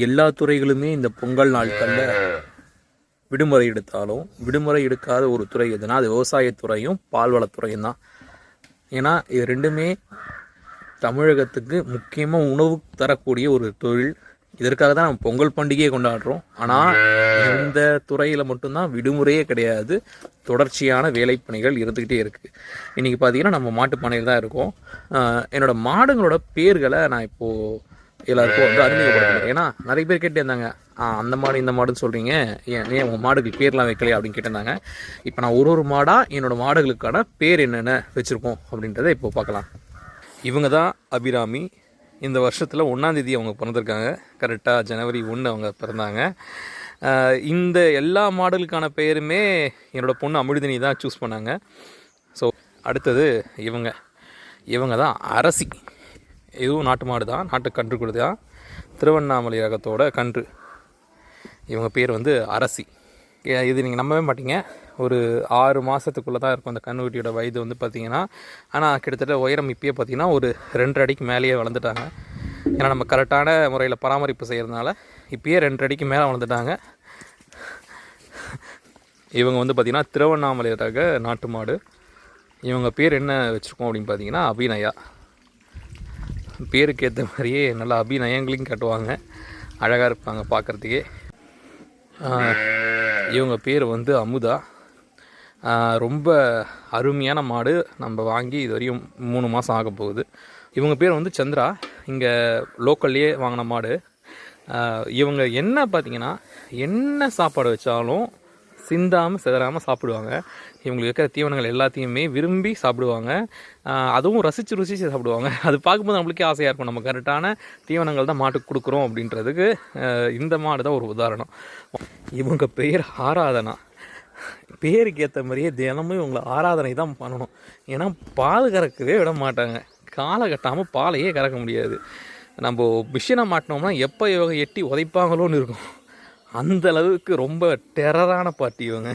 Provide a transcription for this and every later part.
எல்லா துறைகளுமே இந்த பொங்கல் நாட்களில் விடுமுறை எடுத்தாலும் விடுமுறை எடுக்காத ஒரு துறை எதுனா அது விவசாயத்துறையும் பால்வளத்துறையும் தான். ஏன்னா இது ரெண்டுமே தமிழகத்துக்கு முக்கியமாக உணவு தரக்கூடிய ஒரு தொழில். இதற்காக தான் நம்ம பொங்கல் பண்டிகையை கொண்டாடுறோம். ஆனால் இந்த துறையில் மட்டும்தான் விடுமுறையே கிடையாது, தொடர்ச்சியான வேலைப்பணிகள் இருந்துக்கிட்டே இருக்குது. இன்றைக்கி பார்த்தீங்கன்னா நம்ம மாட்டுப்பண்ணையில் தான் இருக்கோம். என்னோடய மாடுங்களோட பேர்களை நான் இப்போது எல்லாருக்கும் வந்து அறிமுகப்படுத்துகிறேன். ஏன்னா நிறைய பேர் கேட்டு இருந்தாங்க, அந்த மாடு இந்த மாடுன்னு சொல்கிறீங்க, ஏன் உங்கள் மாடுகளுக்கு பேர்லாம் வைக்கலையா அப்படின்னு கேட்டிருந்தாங்க. இப்போ நான் ஒரு மாடாக என்னோடய மாடுகளுக்கான பேர் என்னென்ன வச்சுருக்கோம் அப்படின்றத இப்போ பார்க்கலாம். இவங்க தான் அபிராமி. இந்த வருஷத்தில் 1ஆம் தேதி அவங்க பிறந்திருக்காங்க. கரெக்டாக ஜனவரி 1 அவங்க பிறந்தாங்க. இந்த எல்லா மாடலுக்கான பெயருமே என்னோடய பொண்ணு அமிழ்தினி தான் சூஸ் பண்ணாங்க. ஸோ அடுத்தது இவங்க தான் அரசி. இதுவும் நாட்டு மாடு தான், நாட்டு கன்று கொடுத்து தான், திருவண்ணாமலை ரகத்தோட கன்று. இவங்க பேர் வந்து அரசி. இது நீங்கள் நம்பவே மாட்டீங்க, ஒரு 6 மாதத்துக்குள்ளே தான் இருக்கும் அந்த கன்றுக்குட்டியோட வயது வந்து பார்த்திங்கன்னா. ஆனால் கிட்டத்தட்ட உயரம் இப்பயே பார்த்திங்கன்னா ஒரு 2 அடிக்கு மேலேயே வளர்ந்துட்டாங்க. ஏன்னா நம்ம கரெக்டான முறையில் பராமரிப்பு செய்கிறதுனால இப்பயே 2 அடிக்கு மேலே வளர்ந்துட்டாங்க. இவங்க வந்து பார்த்திங்கன்னா திருவண்ணாமலை ரக நாட்டு மாடு. இவங்க பேர் என்ன வச்சுருக்கோம் அப்படின்னு பார்த்தீங்கன்னா அபிநயா. பேருக்கு ஏற்ற மாதிரியே நல்லா அபிநயங்களையும் கட்டுவாங்க, அழகாக இருப்பாங்க பார்க்குறதுக்கே. இவங்க பேர் வந்து அமுதா. ரொம்ப அருமையான மாடு. நம்ம வாங்கி இது வரையும் 3 மாதம் ஆக போகுது. இவங்க பேர் வந்து சந்திரா. இங்கே லோக்கல்லையே வாங்கின மாடு. இவங்க என்ன பார்த்திங்கன்னா என்ன சாப்பாடு வச்சாலும் சிந்தாமல் சிதறாமல் சாப்பிடுவாங்க. இவங்களுக்கு இருக்கிற தீவனங்கள் எல்லாத்தையுமே விரும்பி சாப்பிடுவாங்க. அதுவும் ரசித்து சாப்பிடுவாங்க. அது பார்க்கும்போது நம்மளுக்கே ஆசையாக இருக்கும், நம்ம கரெக்டான தீவனங்கள் தான் மாட்டுக்கு கொடுக்குறோம் அப்படின்றதுக்கு இந்த மாடு தான் ஒரு உதாரணம். இவங்க பெயர் ஆராதனா. பேருக்கு ஏற்ற மாதிரியே தினமும் இவங்களை ஆராதனை தான் பண்ணணும். ஏன்னா பால் கறக்கவே விட மாட்டாங்க. காலை கட்டாமல் பாலையே கறக்க முடியாது. நம்ம மிஷினை மாட்டினோம்னா எப்போ இவங்க எட்டி உதைப்பாங்களோன்னு இருக்கும். அந்த அளவுக்கு ரொம்ப டெரரான பார்ட்டி இவங்க.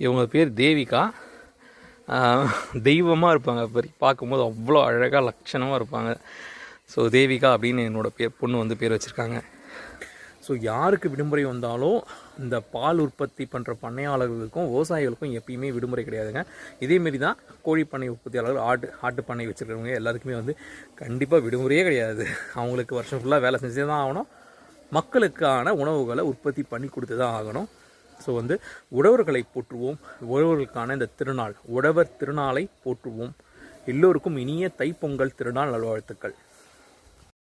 இவங்க பேர் தேவிகா. தெய்வமாக இருப்பாங்க, பார்க்கும்போது அவ்வளோ அழகாக லட்சணமாக இருப்பாங்க. ஸோ தேவிகா அப்படின்னு என்னோடய பொண்ணு வந்து பேர் வச்சுருக்காங்க. ஸோ யாருக்கு விடுமுறை வந்தாலும் இந்த பால் உற்பத்தி பண்ணுற பண்ணையாளர்களுக்கும் விவசாயிகளுக்கும் எப்பயுமே விடுமுறை கிடையாதுங்க. இதேமாரி தான் கோழிப்பண்ணை உற்பத்தியாளர்கள், ஆட்டு பண்ணை வச்சுருக்கிறவங்க எல்லாருக்குமே வந்து கண்டிப்பாக விடுமுறையே கிடையாது. அவங்களுக்கு வருஷம் ஃபுல்லாக வேலை செஞ்சு தான் ஆகணும். மக்களுக்கான உணவுகளை உற்பத்தி பண்ணி கொடுத்து தான் ஆகணும். ஸோ வந்து உழவர்களை போற்றுவோம். உழவர்களுக்கான இந்த திருநாள், உழவர் திருநாளை போற்றுவோம். எல்லோருக்கும் இனிய தைப்பொங்கல் திருநாள் நல்வாழ்த்துக்கள்.